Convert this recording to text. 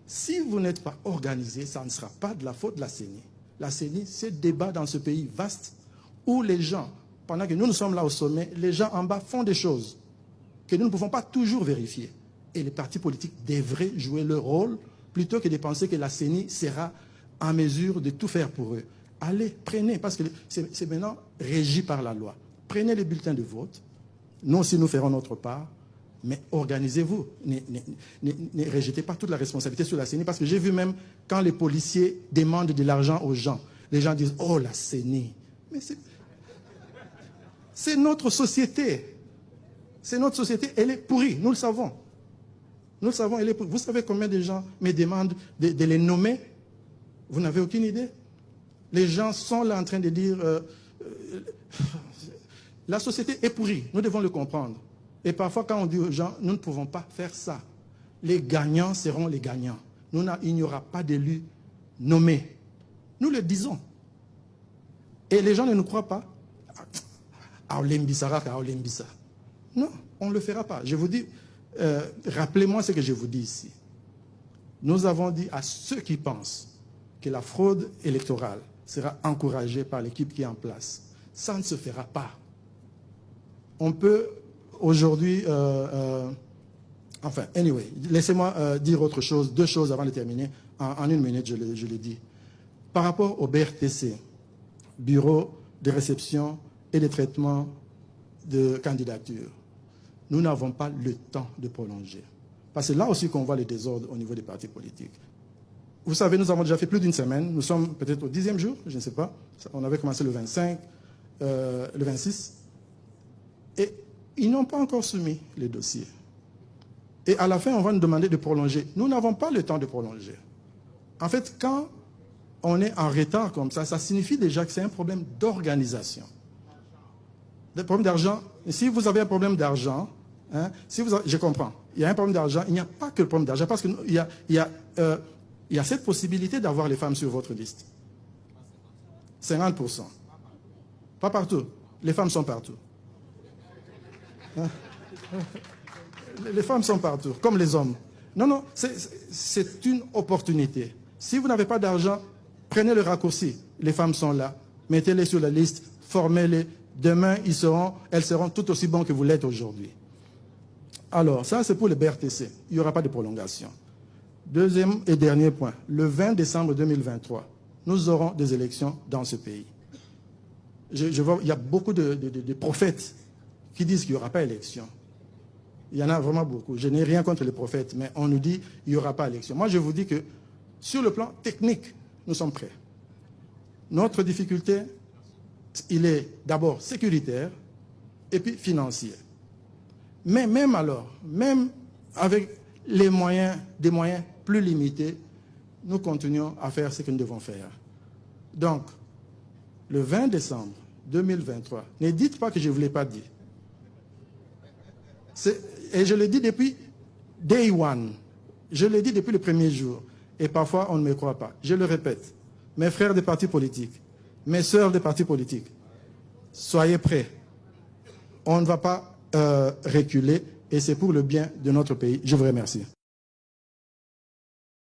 Si vous n'êtes pas organisé, ça ne sera pas de la faute de la CENI. La CENI, c'est débat dans ce pays vaste où les gens, pendant que nous sommes là au sommet, les gens en bas font des choses que nous ne pouvons pas toujours vérifier. Et les partis politiques devraient jouer leur rôle plutôt que de penser que la CENI sera en mesure de tout faire pour eux. Allez, prenez, parce que c'est maintenant régi par la loi. Prenez les bulletins de vote. Nous aussi, nous ferons notre part. Mais organisez-vous. Ne rejetez pas toute la responsabilité sur la CENI. Parce que j'ai vu même quand les policiers demandent de l'argent aux gens, les gens disent « Oh, la CENI ». Mais c'est notre société. C'est notre société. Elle est pourrie. Nous le savons. Nous le savons. Elle est pourrie. Vous savez combien de gens me demandent de les nommer? Vous n'avez aucune idée. Les gens sont là en train de dire la société est pourrie. Nous devons le comprendre. Et parfois, quand on dit aux gens, nous ne pouvons pas faire ça. Les gagnants seront les gagnants. Il n'y aura pas d'élus nommés. Nous le disons. Et les gens ne nous croient pas. Non, on ne le fera pas. Je vous dis, rappelez-moi ce que je vous dis ici. Nous avons dit à ceux qui pensent que la fraude électorale sera encouragée par l'équipe qui est en place. Ça ne se fera pas. On peut aujourd'hui... enfin, anyway, laissez-moi dire autre chose, deux choses avant de terminer. En une minute, je le dis. Par rapport au BRTC, Bureau de réception et de traitement de candidature, nous n'avons pas le temps de prolonger. Parce que là aussi qu'on voit les désordres au niveau des partis politiques. Vous savez, nous avons déjà fait plus d'une semaine. Nous sommes peut-être au 10e jour, je ne sais pas. On avait commencé le 25, le 26. Et ils n'ont pas encore soumis les dossiers. Et à la fin, on va nous demander de prolonger. Nous n'avons pas le temps de prolonger. En fait, quand on est en retard comme ça, ça signifie déjà que c'est un problème d'organisation. Des problèmes d'argent. Si vous avez un problème d'argent, hein, je comprends. Il y a un problème d'argent. Il n'y a pas que le problème d'argent, parce qu'il y a cette possibilité d'avoir les femmes sur votre liste. 50%. Pas partout. Les femmes sont partout. Les femmes sont partout, comme les hommes. Non, non, c'est une opportunité. Si vous n'avez pas d'argent, prenez le raccourci. Les femmes sont là. Mettez-les sur la liste, formez-les. Demain, elles seront tout aussi bonnes que vous l'êtes aujourd'hui. Alors, ça, c'est pour le BRTC. Il n'y aura pas de prolongation. Deuxième et dernier point. Le 20 décembre 2023, nous aurons des élections dans ce pays. Je vois, il y a beaucoup de prophètes qui disent qu'il n'y aura pas élection. Il y en a vraiment beaucoup. Je n'ai rien contre les prophètes, mais on nous dit qu'il n'y aura pas élection. Moi, je vous dis que sur le plan technique, nous sommes prêts. Notre difficulté, il est d'abord sécuritaire et puis financier. Mais même alors, même avec des moyens plus limités, nous continuons à faire ce que nous devons faire. Donc, le 20 décembre 2023, ne dites pas que je ne vous l'ai pas dit. Et je le dis depuis day one. Je le dis depuis le premier jour. Et parfois, on ne me croit pas. Je le répète. Mes frères des partis politiques, mes sœurs des partis politiques, soyez prêts. On ne va pas reculer et c'est pour le bien de notre pays. Je vous remercie.